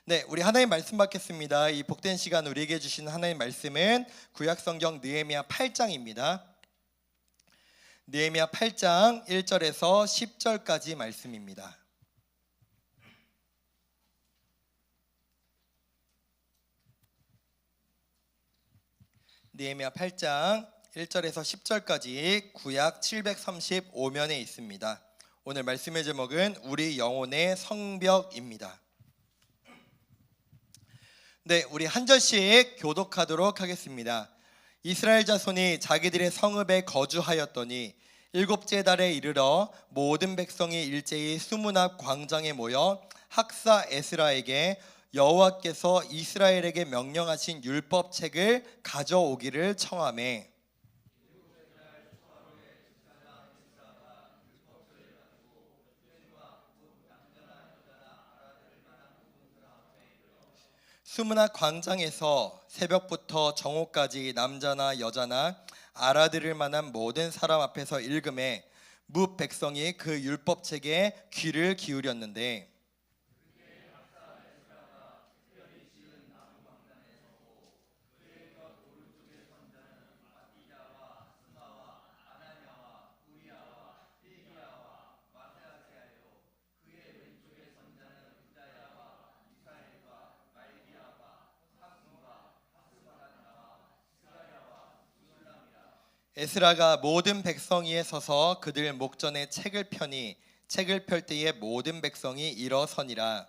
네, 우리 하나님 말씀 받겠습니다. 이 복된 시간 우리에게 주신 하나님 말씀은 구약성경 느헤미야 8장입니다. 느헤미야 8장 1절에서 10절까지 말씀입니다. 느헤미야 8장 1절에서 10절까지 구약 735면에 있습니다. 오늘 말씀의 제목은 우리 영혼의 성벽입니다. 네, 우리 한 절씩 교독하도록 하겠습니다. 이스라엘 자손이 자기들의 성읍에 거주하였더니 일곱째 달에 이르러 모든 백성이 일제히 수문 앞 광장에 모여 학사 에스라에게 여호와께서 이스라엘에게 명령하신 율법책을 가져오기를 청하매 수문 앞 광장에서 새벽부터 정오까지 남자나 여자나 알아들을 만한 모든 사람 앞에서 읽음에 뭇 백성이 그 율법책에 귀를 기울였는데 에스라가 모든 백성 위에 서서 그들 목전에 책을 펴니 책을 펼 때에 모든 백성이 일어서니라.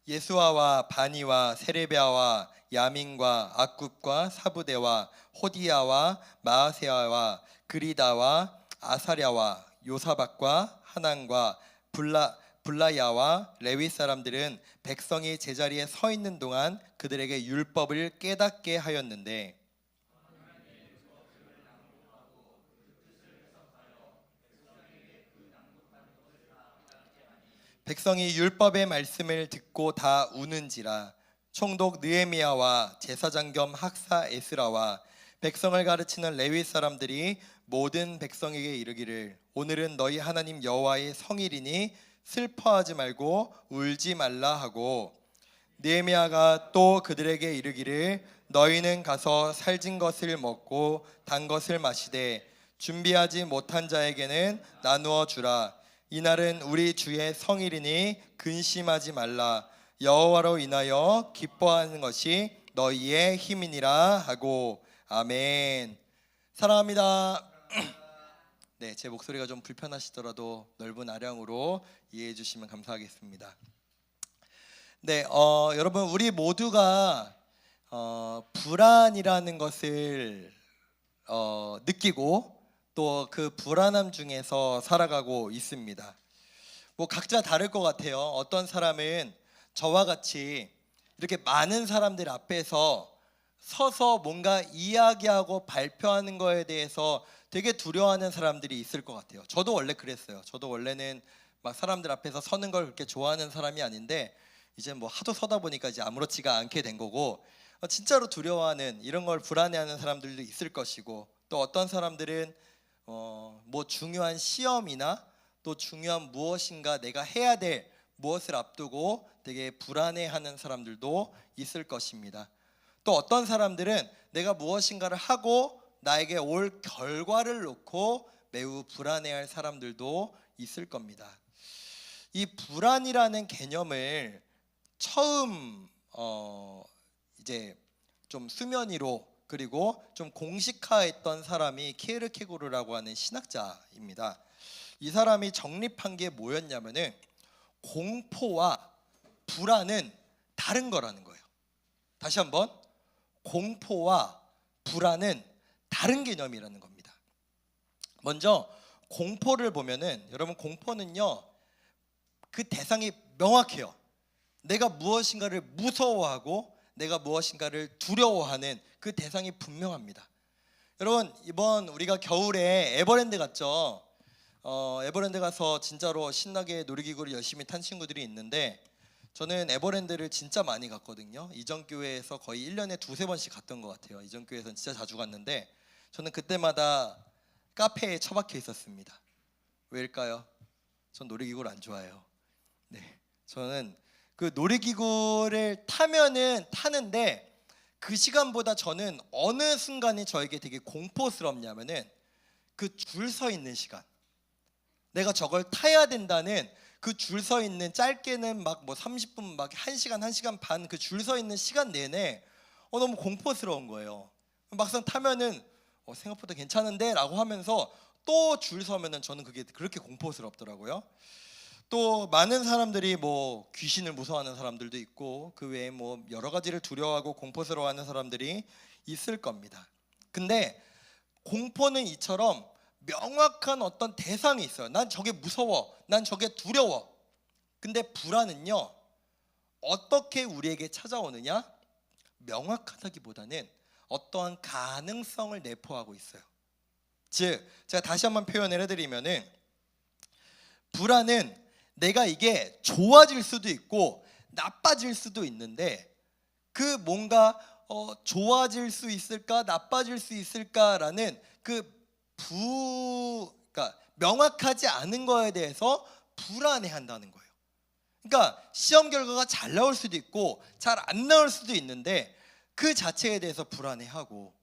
예수아와 바니와 세레비아와 야민과 악굽과 사부대와 호디야와 마아세아와 그리다와 아사랴와 요사박과 하난과 블라야와 레위 사람들은 백성이 제자리에 서 있는 동안 그들에게 율법을 깨닫게 하였는데 백성이 율법의 말씀을 듣고 다 우는지라. 총독 느헤미야와 제사장 겸 학사 에스라와 백성을 가르치는 레위 사람들이 모든 백성에게 이르기를 오늘은 너희 하나님 여호와의 성일이니 슬퍼하지 말고 울지 말라 하고 느헤미야가 또 그들에게 이르기를 너희는 가서 살진 것을 먹고 단 것을 마시되 준비하지 못한 자에게는 나누어 주라. 이날은 우리 주의 성일이니 근심하지 말라. 여호와로 인하여 기뻐하는 것이 너희의 힘이니라 하고 아멘. 사랑합니다. 네, 제 목소리가 좀 불편하시더라도 넓은 아량으로 이해해 주시면 감사하겠습니다. 네, 여러분 우리 모두가 불안이라는 것을 느끼고 또 그 불안함 중에서 살아가고 있습니다. 뭐 각자 다를 것 같아요. 어떤 사람은 저와 같이 이렇게 많은 사람들 앞에서 서서 뭔가 이야기하고 발표하는 거에 대해서 되게 두려워하는 사람들이 있을 것 같아요. 저도 원래 그랬어요. 저도 원래는 막 사람들 앞에서 서는 걸 그렇게 좋아하는 사람이 아닌데 이제 뭐 하도 서다 보니까 이제 아무렇지가 않게 된 거고 진짜로 두려워하는 이런 걸 불안해하는 사람들도 있을 것이고 또 어떤 사람들은 뭐 중요한 시험이나 또 중요한 무엇인가 내가 해야 될 무엇을 앞두고 되게 불안해하는 사람들도 있을 것입니다. 또 어떤 사람들은 내가 무엇인가를 하고 나에게 올 결과를 놓고 매우 불안해할 사람들도 있을 겁니다. 이 불안이라는 개념을 처음 이제 좀 수면 위로 그리고 좀 공식화했던 사람이 키에르케고르라고 하는 신학자입니다. 이 사람이 정립한 게 뭐였냐면은 공포와 불안은 다른 거라는 거예요. 다시 한번 공포와 불안은 다른 개념이라는 겁니다. 먼저 공포를 보면은 여러분 공포는요 그 대상이 명확해요. 내가 무엇인가를 무서워하고 내가 무엇인가를 두려워하는 그 대상이 분명합니다. 여러분 이번 우리가 겨울에 에버랜드 갔죠. 에버랜드 가서 진짜로 신나게 놀이기구를 열심히 탄 친구들이 있는데 저는 에버랜드를 진짜 많이 갔거든요. 이전 교회에서 거의 1년에 두세 번씩 갔던 것 같아요. 이전 교회에서는 진짜 자주 갔는데 저는 그때마다 카페에 처박혀 있었습니다. 왜일까요? 전 놀이기구를 안 좋아해요. 네, 저는 그 놀이기구를 타면은 타는데 그 시간보다 저는 어느 순간이 저에게 되게 공포스럽냐면은 그 줄 서 있는 시간. 내가 저걸 타야 된다는 그 줄 서 있는, 짧게는 막 뭐 30분, 막 1시간, 1시간 반 그 줄 서 있는 시간 내내 너무 공포스러운 거예요. 막상 타면은 생각보다 괜찮은데 라고 하면서 또 줄 서면은 저는 그게 그렇게 공포스럽더라고요. 또 많은 사람들이 뭐 귀신을 무서워하는 사람들도 있고 그 외에 뭐 여러 가지를 두려워하고 공포스러워하는 사람들이 있을 겁니다. 근데 공포는 이처럼 명확한 어떤 대상이 있어요. 난 저게 무서워, 난 저게 두려워. 근데 불안은요, 어떻게 우리에게 찾아오느냐? 명확하다기보다는 어떠한 가능성을 내포하고 있어요. 즉, 제가 다시 한번 표현을 해드리면은, 불안은 내가 이게 좋아질 수도 있고 나빠질 수도 있는데, 그 뭔가 좋아질 수 있을까 나빠질 수 있을까라는 그러니까 명확하지 않은 거에 대해서 불안해한다는 거예요. 그러니까 시험 결과가 잘 나올 수도 있고 잘 안 나올 수도 있는데 그 자체에 대해서 불안해하고,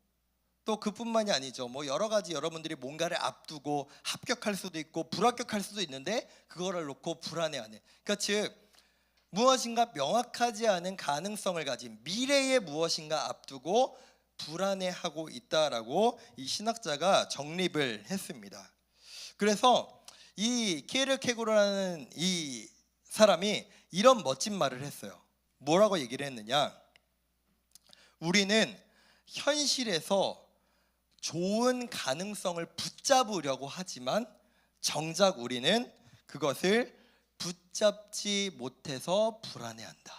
또 그뿐만이 아니죠. 뭐 여러 가지 여러분들이 뭔가를 앞두고 합격할 수도 있고 불합격할 수도 있는데 그거를 놓고 불안해하는. 그러니까 즉 무엇인가 명확하지 않은 가능성을 가진 미래의 무엇인가 앞두고 불안해하고 있다라고 이 신학자가 정립을 했습니다. 그래서 이 키에르케고르라는 이 사람이 이런 멋진 말을 했어요. 뭐라고 얘기를 했느냐? 우리는 현실에서 좋은 가능성을 붙잡으려고 하지만 정작 우리는 그것을 붙잡지 못해서 불안해한다.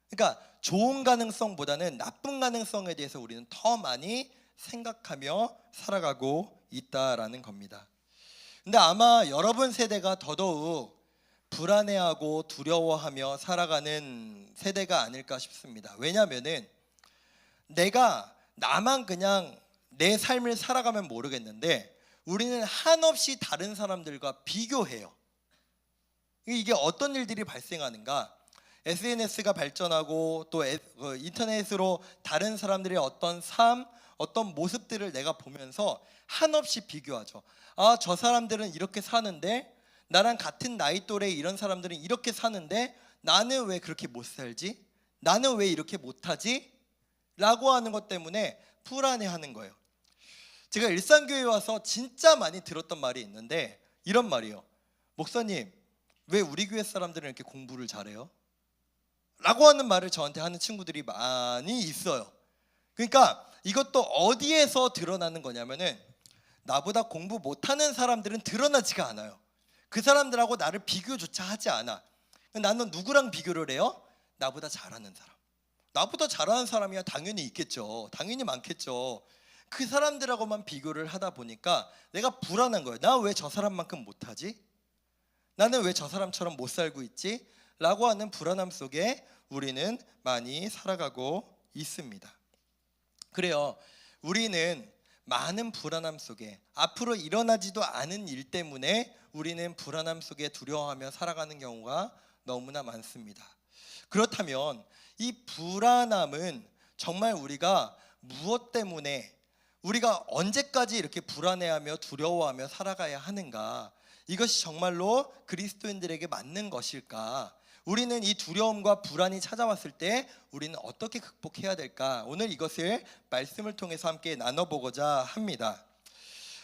그러니까 좋은 가능성보다는 나쁜 가능성에 대해서 우리는 더 많이 생각하며 살아가고 있다라는 겁니다. 근데 아마 여러분 세대가 더더욱 불안해하고 두려워하며 살아가는 세대가 아닐까 싶습니다. 왜냐하면은 내가 나만 그냥 내 삶을 살아가면 모르겠는데 우리는 한없이 다른 사람들과 비교해요. 이게 어떤 일들이 발생하는가? SNS가 발전하고 또 인터넷으로 다른 사람들의 어떤 삶, 어떤 모습들을 내가 보면서 한없이 비교하죠. 아, 저 사람들은 이렇게 사는데, 나랑 같은 나이 또래의 이런 사람들은 이렇게 사는데 나는 왜 그렇게 못 살지? 나는 왜 이렇게 못하지? 라고 하는 것 때문에 불안해하는 거예요. 제가 일산교회에 와서 진짜 많이 들었던 말이 있는데 이런 말이에요. 목사님, 왜 우리 교회 사람들은 이렇게 공부를 잘해요? 라고 하는 말을 저한테 하는 친구들이 많이 있어요. 그러니까 이것도 어디에서 드러나는 거냐면은 나보다 공부 못하는 사람들은 드러나지가 않아요. 그 사람들하고 나를 비교조차 하지 않아. 나는 누구랑 비교를 해요? 나보다 잘하는 사람. 나보다 잘하는 사람이야 당연히 있겠죠. 당연히 많겠죠. 그 사람들하고만 비교를 하다 보니까 내가 불안한 거예요. 나 왜 저 사람만큼 못하지? 나는 왜 저 사람처럼 못 살고 있지? 라고 하는 불안함 속에 우리는 많이 살아가고 있습니다. 그래요. 우리는 많은 불안함 속에 앞으로 일어나지도 않은 일 때문에 우리는 불안함 속에 두려워하며 살아가는 경우가 너무나 많습니다. 그렇다면 이 불안함은 정말 우리가 무엇 때문에, 우리가 언제까지 이렇게 불안해하며 두려워하며 살아가야 하는가? 이것이 정말로 그리스도인들에게 맞는 것일까? 우리는 이 두려움과 불안이 찾아왔을 때 우리는 어떻게 극복해야 될까? 오늘 이것을 말씀을 통해서 함께 나눠보고자 합니다.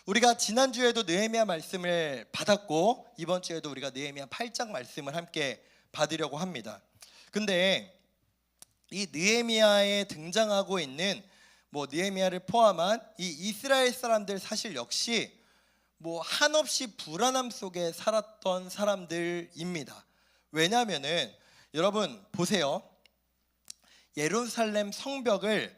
우리가 지난주에도 느헤미야 말씀을 받았고 이번 주에도 우리가 느헤미야 8장 말씀을 함께 받으려고 합니다. 근데 이 느헤미야에 등장하고 있는 느헤미야를 포함한 이 이스라엘 사람들 사실 역시 한없이 불안함 속에 살았던 사람들입니다. 왜냐하면은 여러분 보세요. 예루살렘 성벽을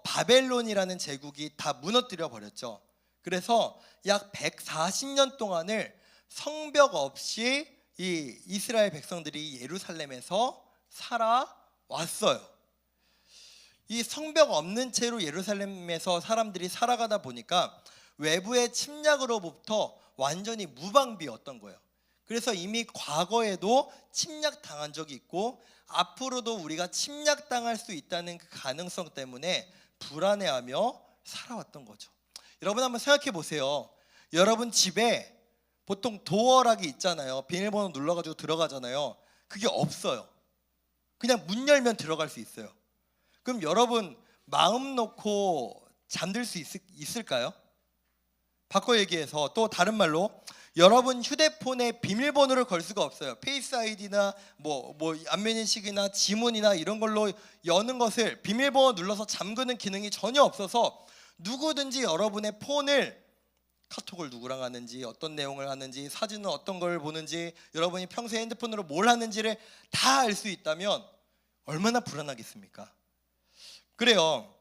바벨론이라는 제국이 다 무너뜨려 버렸죠. 그래서 약 140년 동안을 성벽 없이 이 이스라엘 백성들이 예루살렘에서 살아왔어요. 이 성벽 없는 채로 예루살렘에서 사람들이 살아가다 보니까 외부의 침략으로부터 완전히 무방비였던 거예요. 그래서 이미 과거에도 침략당한 적이 있고 앞으로도 우리가 침략당할 수 있다는 그 가능성 때문에 불안해하며 살아왔던 거죠. 여러분 한번 생각해 보세요. 여러분 집에 보통 도어락이 있잖아요. 비밀번호 눌러가지고 들어가잖아요. 그게 없어요. 그냥 문 열면 들어갈 수 있어요. 그럼 여러분 마음 놓고 잠들 수 있을까요? 바꿔 얘기해서 또 다른 말로 여러분 휴대폰에 비밀번호를 걸 수가 없어요. 페이스 아이디나 뭐 안면인식이나 지문이나 이런 걸로 여는 것을 비밀번호 눌러서 잠그는 기능이 전혀 없어서 누구든지 여러분의 폰을 카톡을 누구랑 하는지 어떤 내용을 하는지 사진은 어떤 걸 보는지 여러분이 평소에 핸드폰으로 뭘 하는지를 다 알 수 있다면 얼마나 불안하겠습니까? 그래요.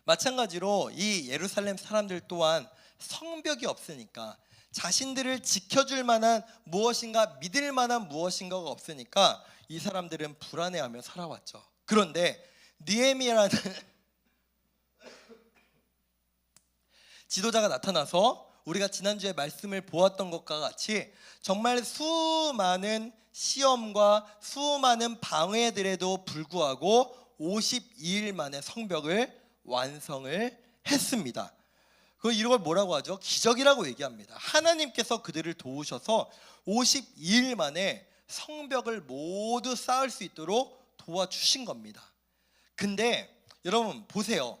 마찬가지로 이 예루살렘 사람들 또한 성벽이 없으니까 자신들을 지켜줄 만한 무엇인가 믿을 만한 무엇인가가 없으니까 이 사람들은 불안해하며 살아왔죠. 그런데 느헤미야라는 지도자가 나타나서 우리가 지난주에 말씀을 보았던 것과 같이 정말 수많은 시험과 수많은 방해들에도 불구하고 52일 만에 성벽을 완성을 했습니다. 이걸 뭐라고 하죠? 기적이라고 얘기합니다. 하나님께서 그들을 도우셔서 52일 만에 성벽을 모두 쌓을 수 있도록 도와주신 겁니다. 근데 여러분 보세요.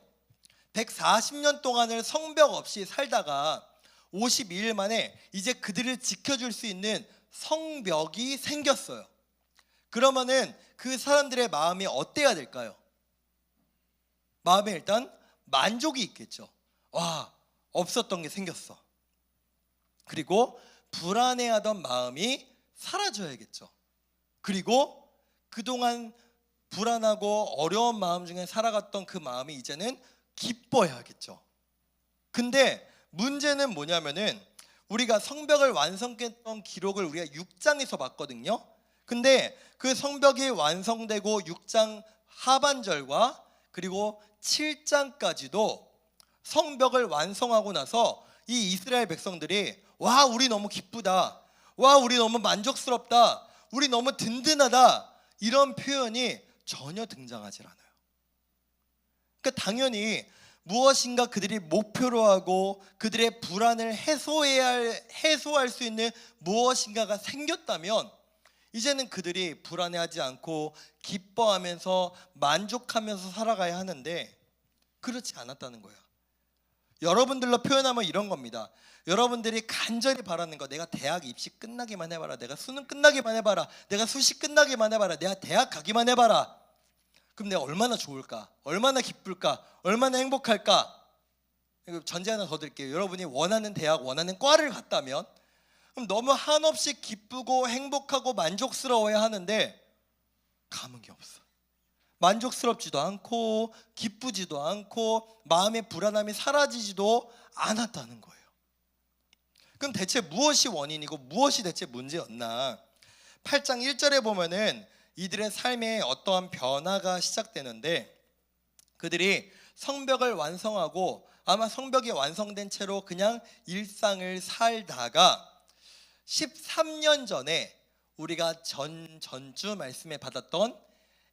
140년 동안을 성벽 없이 살다가 52일 만에 이제 그들을 지켜줄 수 있는 성벽이 생겼어요. 그러면은 그 사람들의 마음이 어때야 될까요? 마음에 일단 만족이 있겠죠. 와, 없었던 게 생겼어. 그리고 불안해하던 마음이 사라져야겠죠. 그리고 그동안 불안하고 어려운 마음 중에 살아갔던 그 마음이 이제는 기뻐야겠죠. 근데 문제는 뭐냐면은 우리가 성벽을 완성했던 기록을 우리가 6장에서 봤거든요. 근데 그 성벽이 완성되고 6장 하반절과 그리고 7장까지도 성벽을 완성하고 나서 이 이스라엘 백성들이 와, 우리 너무 기쁘다, 와, 우리 너무 만족스럽다, 우리 너무 든든하다, 이런 표현이 전혀 등장하지 않아요. 그러니까 당연히 무엇인가 그들이 목표로 하고 그들의 불안을 해소할 수 있는 무엇인가가 생겼다면 이제는 그들이 불안해하지 않고 기뻐하면서 만족하면서 살아가야 하는데 그렇지 않았다는 거예요. 여러분들로 표현하면 이런 겁니다. 여러분들이 간절히 바라는 거, 내가 대학 입시 끝나기만 해봐라, 내가 수능 끝나기만 해봐라, 내가 수시 끝나기만 해봐라, 내가 대학 가기만 해봐라. 그럼 내가 얼마나 좋을까? 얼마나 기쁠까? 얼마나 행복할까? 전제 하나 더 드릴게요. 여러분이 원하는 대학, 원하는 과를 갔다면 그럼 너무 한없이 기쁘고 행복하고 만족스러워야 하는데 감은 게 없어. 만족스럽지도 않고 기쁘지도 않고 마음의 불안함이 사라지지도 않았다는 거예요. 그럼 대체 무엇이 원인이고 무엇이 대체 문제였나? 8장 1절에 보면은 이들의 삶에 어떠한 변화가 시작되는데 그들이 성벽을 완성하고 아마 성벽이 완성된 채로 그냥 일상을 살다가 13년 전에 우리가 전주 말씀에 받았던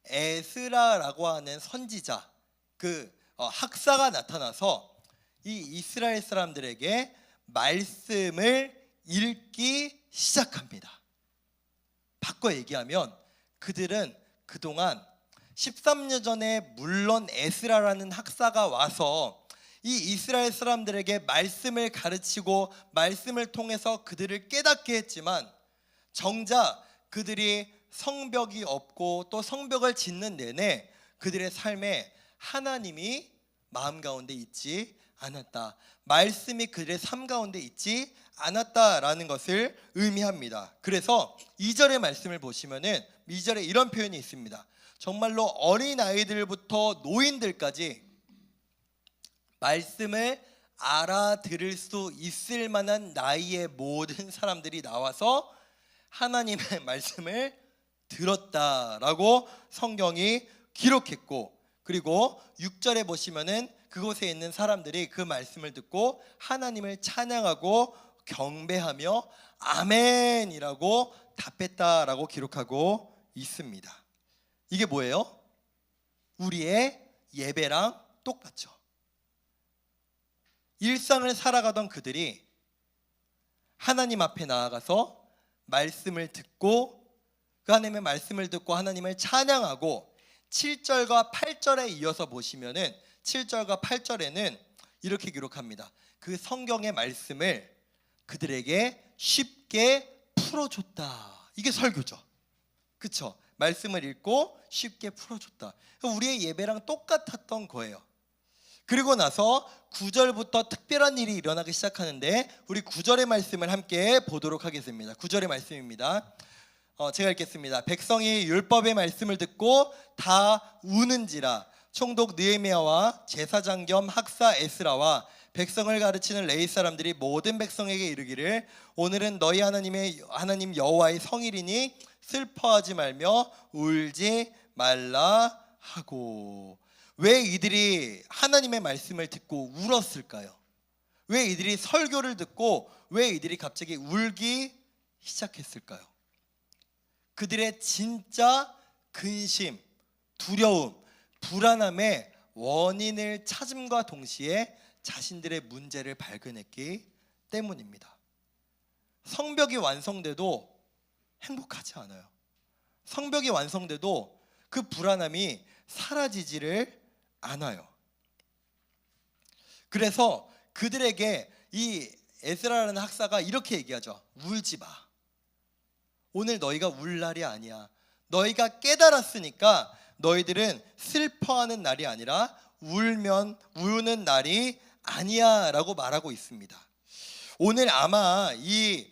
에스라라고 하는 선지자, 그 학사가 나타나서 이 이스라엘 사람들에게 말씀을 읽기 시작합니다. 바꿔 얘기하면 그들은 그동안 13년 전에 물론 에스라라는 학사가 와서 이 이스라엘 사람들에게 말씀을 가르치고 말씀을 통해서 그들을 깨닫게 했지만 정작 그들이 성벽이 없고 또 성벽을 짓는 내내 그들의 삶에 하나님이 마음 가운데 있지 않았다, 말씀이 그들의 삶 가운데 있지 않았다라는 것을 의미합니다. 그래서 2절의 말씀을 보시면은 2절에 이런 표현이 있습니다. 정말로 어린아이들부터 노인들까지 말씀을 알아들을 수 있을 만한 나이의 모든 사람들이 나와서 하나님의 말씀을 들었다라고 성경이 기록했고, 그리고 6절에 보시면은 그곳에 있는 사람들이 그 말씀을 듣고 하나님을 찬양하고 경배하며 아멘이라고 답했다라고 기록하고 있습니다. 이게 뭐예요? 우리의 예배랑 똑같죠. 일상을 살아가던 그들이 하나님 앞에 나아가서 말씀을 듣고, 그 하나님의 말씀을 듣고 하나님을 찬양하고, 7절과 8절에 이어서 보시면은 7절과 8절에는 이렇게 기록합니다. 그 성경의 말씀을 그들에게 쉽게 풀어줬다. 이게 설교죠. 그쵸? 말씀을 읽고 쉽게 풀어줬다. 우리의 예배랑 똑같았던 거예요. 그리고 나서 9절부터 특별한 일이 일어나기 시작하는데, 우리 9절의 말씀을 함께 보도록 하겠습니다. 9절의 말씀입니다. 제가 읽겠습니다. 백성이 율법의 말씀을 듣고 다 우는지라. 총독 느헤미야와 제사장 겸 학사 에스라와 백성을 가르치는 레위 사람들이 모든 백성에게 이르기를, 오늘은 너희 하나님 여호와의 성일이니 슬퍼하지 말며 울지 말라 하고. 왜 이들이 하나님의 말씀을 듣고 울었을까요? 왜 이들이 설교를 듣고 왜 이들이 갑자기 울기 시작했을까요? 그들의 진짜 근심, 두려움, 불안함의 원인을 찾음과 동시에 자신들의 문제를 발견했기 때문입니다. 성벽이 완성돼도 행복하지 않아요. 성벽이 완성돼도 그 불안함이 사라지지를 않아요. 그래서 그들에게 이 에스라라는 학사가 이렇게 얘기하죠. 울지 마. 오늘 너희가 울 날이 아니야. 너희가 깨달았으니까 너희들은 슬퍼하는 날이 아니라 우는 날이 아니야 라고 말하고 있습니다. 오늘 아마 이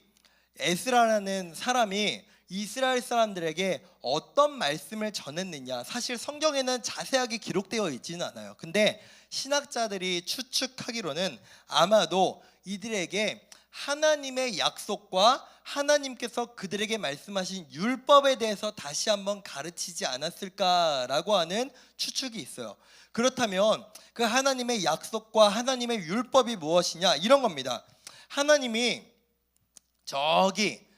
에스라라는 사람이 이스라엘 사람들에게 어떤 말씀을 전했느냐, 사실 성경에는 자세하게 기록되어 있지는 않아요. 근데 신학자들이 추측하기로는 아마도 이들에게 하나님의 약속과 하나님께서 그들에게 말씀하신 율법에 대해서 다시 한번 가르치지 않았을까라고 하는 추측이 있어요. 그렇다면 그 하나님의 약속과 하나님의 율법이 무엇이냐, 이런 겁니다. 하나님이 저기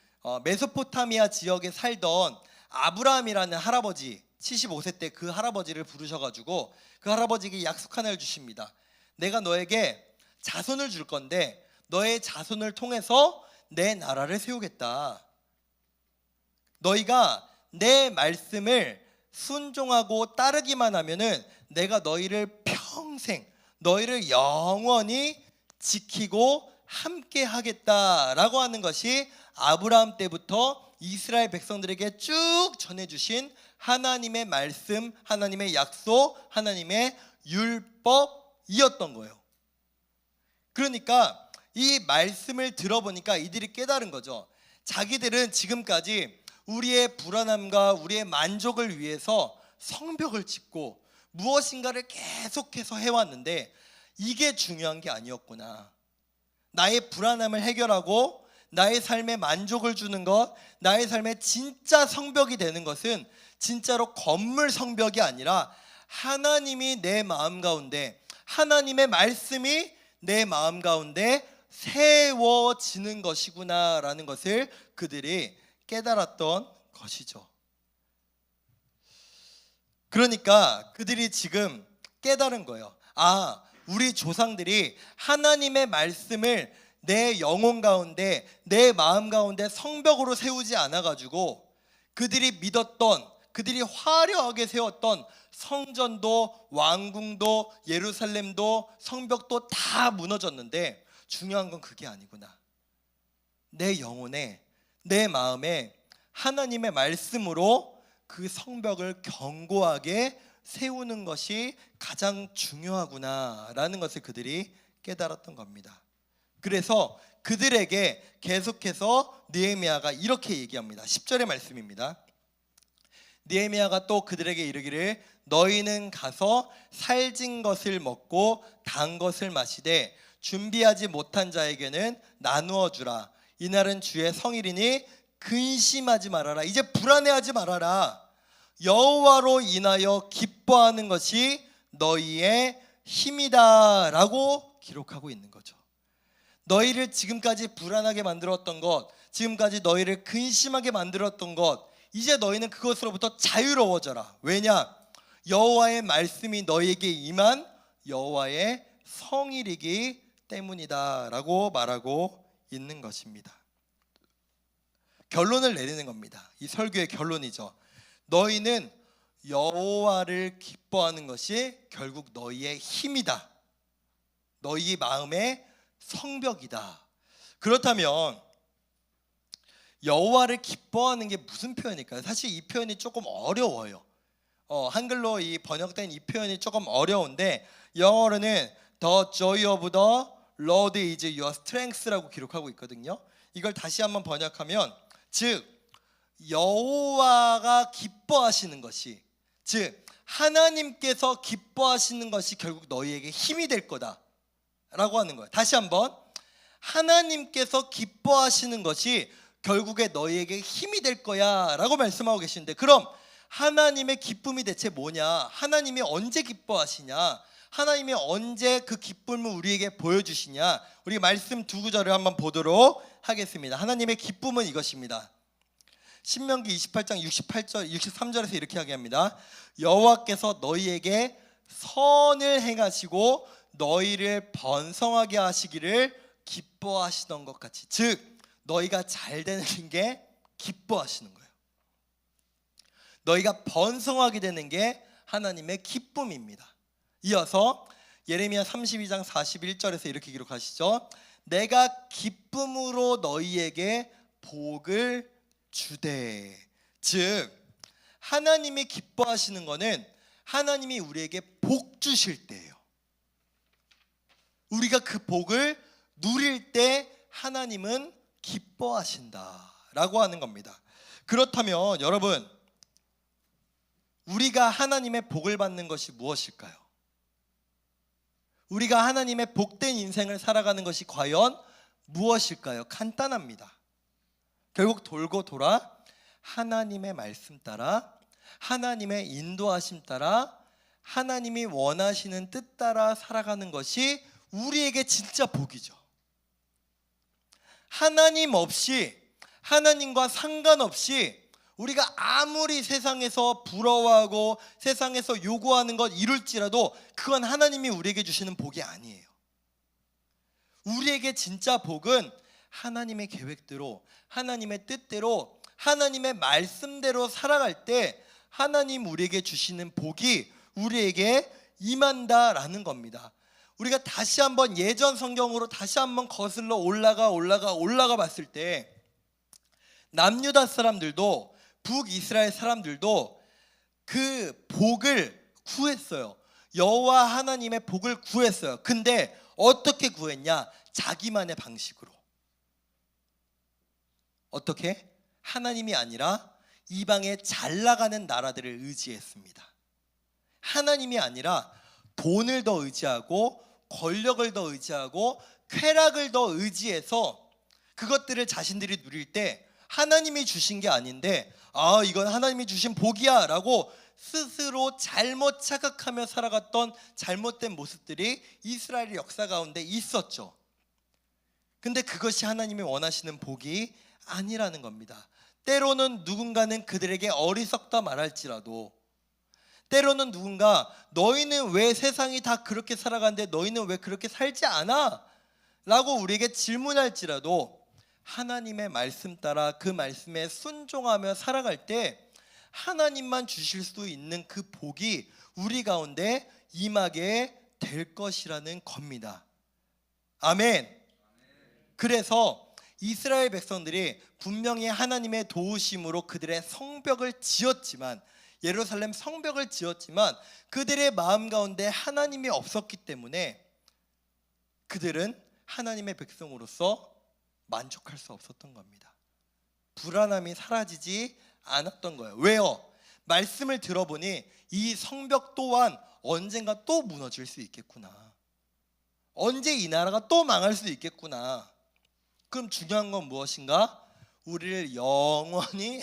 메소포타미아 지역에 살던 아브라함이라는 할아버지, 75세 때 그 할아버지를 부르셔가지고 그 할아버지에게 약속 하나를 주십니다. 내가 너에게 자손을 줄 건데 너의 자손을 통해서 내 나라를 세우겠다. 너희가 내 말씀을 순종하고 따르기만 하면은 내가 너희를 평생, 너희를 영원히 지키고 함께 하겠다라고 하는 것이 아브라함 때부터 이스라엘 백성들에게 쭉 전해주신 하나님의 말씀, 하나님의 약속, 하나님의 율법이었던 거예요. 그러니까 이 말씀을 들어보니까 이들이 깨달은 거죠. 자기들은 지금까지 우리의 불안함과 우리의 만족을 위해서 성벽을 짓고 무엇인가를 계속해서 해왔는데 이게 중요한 게 아니었구나. 나의 불안함을 해결하고 나의 삶에 만족을 주는 것, 나의 삶에 진짜 성벽이 되는 것은 진짜로 건물 성벽이 아니라 하나님이 내 마음 가운데, 하나님의 말씀이 내 마음 가운데 세워지는 것이구나라는 것을 그들이 깨달았던 것이죠. 그러니까 그들이 지금 깨달은 거예요. 아, 우리 조상들이 하나님의 말씀을 내 영혼 가운데, 내 마음 가운데 성벽으로 세우지 않아가지고 그들이 믿었던, 그들이 화려하게 세웠던 성전도, 왕궁도, 예루살렘도, 성벽도 다 무너졌는데 중요한 건 그게 아니구나. 내 영혼에, 내 마음에 하나님의 말씀으로 그 성벽을 견고하게 세우는 것이 가장 중요하구나라는 것을 그들이 깨달았던 겁니다. 그래서 그들에게 계속해서 느헤미야가 이렇게 얘기합니다. 10절의 말씀입니다. 느헤미야가 또 그들에게 이르기를, 너희는 가서 살진 것을 먹고 단 것을 마시되 준비하지 못한 자에게는 나누어 주라. 이날은 주의 성일이니 근심하지 말아라. 이제 불안해하지 말아라. 여호와로 인하여 기뻐하는 것이 너희의 힘이다 라고 기록하고 있는 거죠. 너희를 지금까지 불안하게 만들었던 것, 지금까지 너희를 근심하게 만들었던 것, 이제 너희는 그것으로부터 자유로워져라. 왜냐? 여호와의 말씀이 너희에게 임한 여호와의 성일이기 때문이다 라고 말하고 있는 것입니다. 결론을 내리는 겁니다. 이 설교의 결론이죠. 너희는 여호와를 기뻐하는 것이 결국 너희의 힘이다. 너희 마음의 성벽이다. 그렇다면 여호와를 기뻐하는 게 무슨 표현일까요? 사실 이 표현이 조금 어려워요. 한글로 이 번역된 이 표현이 조금 어려운데 영어로는 The joy of the Lord is your strength라고 기록하고 있거든요. 이걸 다시 한번 번역하면 즉 여호와가 기뻐하시는 것이, 즉 하나님께서 기뻐하시는 것이 결국 너희에게 힘이 될 거다 라고 하는 거예요. 다시 한번, 하나님께서 기뻐하시는 것이 결국에 너희에게 힘이 될 거야 라고 말씀하고 계시는데, 그럼 하나님의 기쁨이 대체 뭐냐? 하나님이 언제 기뻐하시냐? 하나님이 언제 그 기쁨을 우리에게 보여주시냐? 우리 말씀 두 구절을 한번 보도록 하겠습니다. 하나님의 기쁨은 이것입니다. 신명기 28장 68절 63절에서 이렇게 이야기합니다. 여호와께서 너희에게 선을 행하시고 너희를 번성하게 하시기를 기뻐하시던 것 같이, 즉 너희가 잘 되는 게 기뻐하시는 거예요. 너희가 번성하게 되는 게 하나님의 기쁨입니다. 이어서 예레미야 32장 41절에서 이렇게 기록하시죠. 내가 기쁨으로 너희에게 복을 주되, 즉 하나님이 기뻐하시는 것은 하나님이 우리에게 복 주실 때예요. 우리가 그 복을 누릴 때 하나님은 기뻐하신다라고 하는 겁니다. 그렇다면 여러분, 우리가 하나님의 복을 받는 것이 무엇일까요? 우리가 하나님의 복된 인생을 살아가는 것이 과연 무엇일까요? 간단합니다. 결국 돌고 돌아 하나님의 말씀 따라, 하나님의 인도하심 따라, 하나님이 원하시는 뜻 따라 살아가는 것이 우리에게 진짜 복이죠. 하나님 없이, 하나님과 상관없이 우리가 아무리 세상에서 부러워하고 세상에서 요구하는 것 이룰지라도 그건 하나님이 우리에게 주시는 복이 아니에요. 우리에게 진짜 복은 하나님의 계획대로, 하나님의 뜻대로, 하나님의 말씀대로 살아갈 때 하나님 우리에게 주시는 복이 우리에게 임한다라는 겁니다. 우리가 다시 한번 예전 성경으로 다시 한번 거슬러 올라가 봤을 때 남유다 사람들도 북이스라엘 사람들도 그 복을 구했어요. 여호와 하나님의 복을 구했어요. 근데 어떻게 구했냐? 자기만의 방식으로. 어떻게? 하나님이 아니라 이방의 잘 나가는 나라들을 의지했습니다. 하나님이 아니라 돈을 더 의지하고 권력을 더 의지하고 쾌락을 더 의지해서 그것들을 자신들이 누릴 때 하나님이 주신 게 아닌데, 아 이건 하나님이 주신 복이야 라고 스스로 잘못 착각하며 살아갔던 잘못된 모습들이 이스라엘의 역사 가운데 있었죠. 근데 그것이 하나님이 원하시는 복이 아니라는 겁니다. 때로는 누군가는 그들에게 어리석다 말할지라도, 때로는 누군가 너희는 왜 세상이 다 그렇게 살아가는데 너희는 왜 그렇게 살지 않아? 라고 우리에게 질문할지라도 하나님의 말씀 따라 그 말씀에 순종하며 살아갈 때 하나님만 주실 수 있는 그 복이 우리 가운데 임하게 될 것이라는 겁니다. 아멘. 그래서 이스라엘 백성들이 분명히 하나님의 도우심으로 그들의 성벽을 지었지만, 예루살렘 성벽을 지었지만 그들의 마음 가운데 하나님이 없었기 때문에 그들은 하나님의 백성으로서 만족할 수 없었던 겁니다. 불안함이 사라지지 않았던 거예요. 왜요? 말씀을 들어보니 이 성벽 또한 언젠가 또 무너질 수 있겠구나. 언제 이 나라가 또 망할 수 있겠구나. 그럼 중요한 건 무엇인가? 우리를 영원히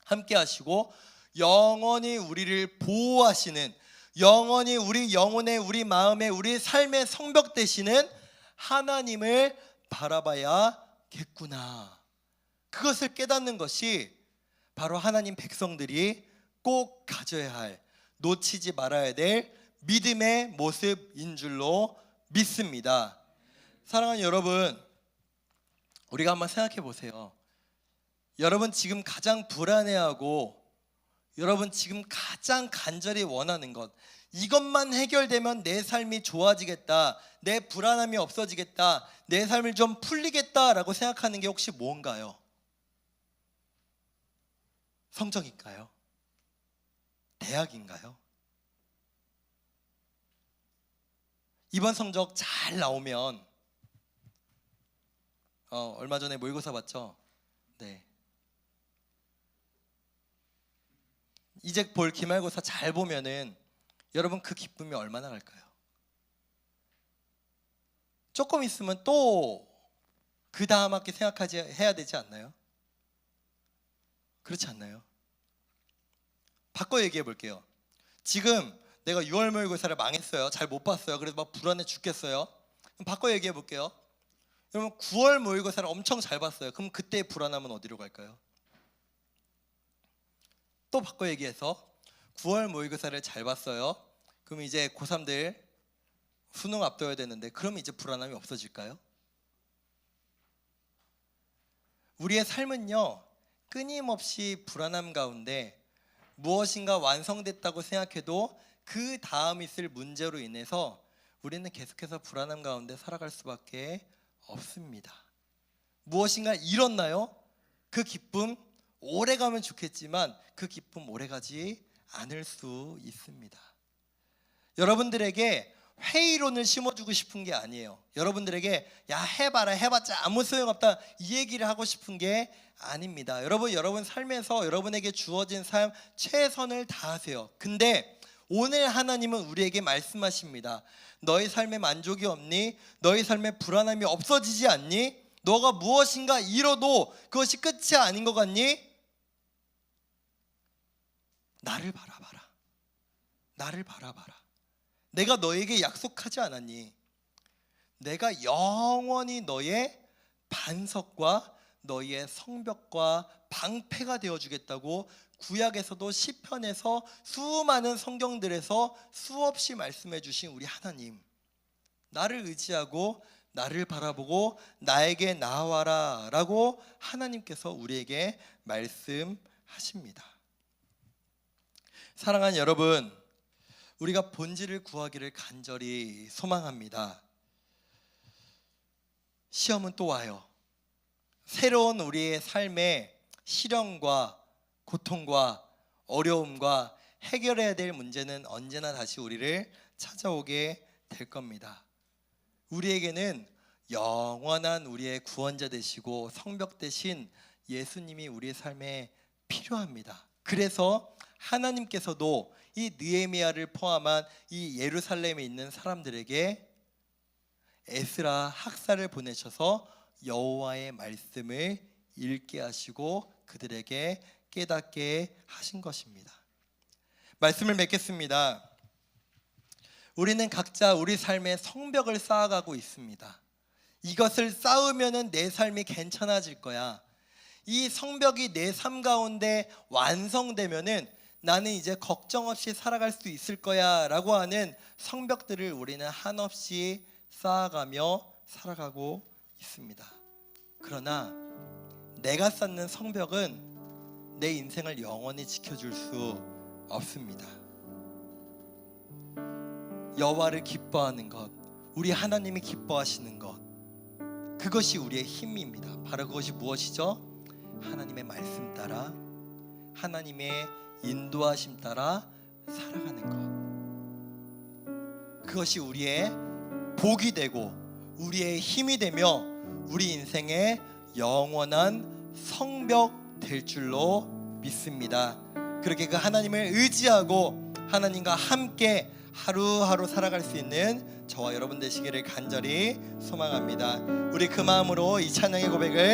함께 하시고 영원히 우리를 보호하시는, 영원히 우리 영혼의, 우리 마음의, 우리 삶의 성벽 되시는 하나님을 바라봐야겠구나. 그것을 깨닫는 것이 바로 하나님 백성들이 꼭 가져야 할, 놓치지 말아야 될 믿음의 모습인 줄로 믿습니다. 사랑하는 여러분, 우리가 한번 생각해 보세요. 여러분 지금 가장 불안해하고 여러분 지금 가장 간절히 원하는 것, 이것만 해결되면 내 삶이 좋아지겠다, 내 불안함이 없어지겠다, 내 삶을 좀 풀리겠다라고 생각하는 게 혹시 뭔가요? 성적인가요? 대학인가요? 이번 성적 잘 나오면 얼마 전에 모의고사 봤죠? 네. 이제 볼 기말고사 잘 보면은 여러분 그 기쁨이 얼마나 갈까요? 조금 있으면 또 그 다음 학기 해야 되지 않나요? 그렇지 않나요? 바꿔 얘기해 볼게요. 지금 내가 6월 모의고사를 망했어요. 잘 못 봤어요. 그래서 막 불안해 죽겠어요. 그럼 바꿔 얘기해 볼게요. 여러분 9월 모의고사를 엄청 잘 봤어요. 그럼 그때의 불안함은 어디로 갈까요? 또 바꿔 얘기해서 9월 모의고사를 잘 봤어요. 그럼 이제 고3들 수능 앞둬야 되는데 그럼 이제 불안함이 없어질까요? 우리의 삶은요, 끊임없이 불안함 가운데 무엇인가 완성됐다고 생각해도 그 다음 있을 문제로 인해서 우리는 계속해서 불안함 가운데 살아갈 수밖에 없습니다. 무엇인가 잃었나요? 그 기쁨 오래 가면 좋겠지만 그 기쁨 오래 가지 않을 수 있습니다. 여러분들에게 회의론을 심어주고 싶은 게 아니에요. 여러분들에게 야 해봐라, 해봤자 아무 소용없다, 이 얘기를 하고 싶은 게 아닙니다. 여러분 삶에서 여러분에게 주어진 삶 최선을 다하세요. 근데 오늘 하나님은 우리에게 말씀하십니다. 너희 삶에 만족이 없니? 너희 삶에 불안함이 없어지지 않니? 너가 무엇인가 잃어도 그것이 끝이 아닌 것 같니? 나를 바라봐라. 나를 바라봐라. 내가 너에게 약속하지 않았니? 내가 영원히 너의 반석과 너의 성벽과 방패가 되어주겠다고 구약에서도 시편에서 수많은 성경들에서 수없이 말씀해 주신 우리 하나님, 나를 의지하고 나를 바라보고 나에게 나아와라 라고 하나님께서 우리에게 말씀하십니다. 사랑하는 여러분, 우리가 본질을 구하기를 간절히 소망합니다. 시험은 또 와요. 새로운 우리의 삶의 시련과 고통과 어려움과 해결해야 될 문제는 언제나 다시 우리를 찾아오게 될 겁니다. 우리에게는 영원한 우리의 구원자 되시고 성벽 되신 예수님이 우리의 삶에 필요합니다. 그래서 하나님께서도 이 느헤미야를 포함한 이 예루살렘에 있는 사람들에게 에스라 학사를 보내셔서 여호와의 말씀을 읽게 하시고 그들에게 깨닫게 하신 것입니다. 말씀을 맺겠습니다. 우리는 각자 우리 삶의 성벽을 쌓아가고 있습니다. 이것을 쌓으면은 내 삶이 괜찮아질 거야. 이 성벽이 내 삶 가운데 완성되면은 나는 이제 걱정 없이 살아갈 수 있을 거야 라고 하는 성벽들을 우리는 한없이 쌓아가며 살아가고 있습니다. 그러나 내가 쌓는 성벽은 내 인생을 영원히 지켜줄 수 없습니다. 여호와를 기뻐하는 것, 우리 하나님이 기뻐하시는 것, 그것이 우리의 힘입니다. 바로 그것이 무엇이죠? 하나님의 말씀 따라, 하나님의 인도하심 따라 살아가는 것, 그것이 우리의 복이 되고 우리의 힘이 되며 우리 인생의 영원한 성벽 될 줄로 믿습니다. 그렇게 그 하나님을 의지하고 하나님과 함께 하루하루 살아갈 수 있는 저와 여러분 되시기를 간절히 소망합니다. 우리 그 마음으로 이 찬양의 고백을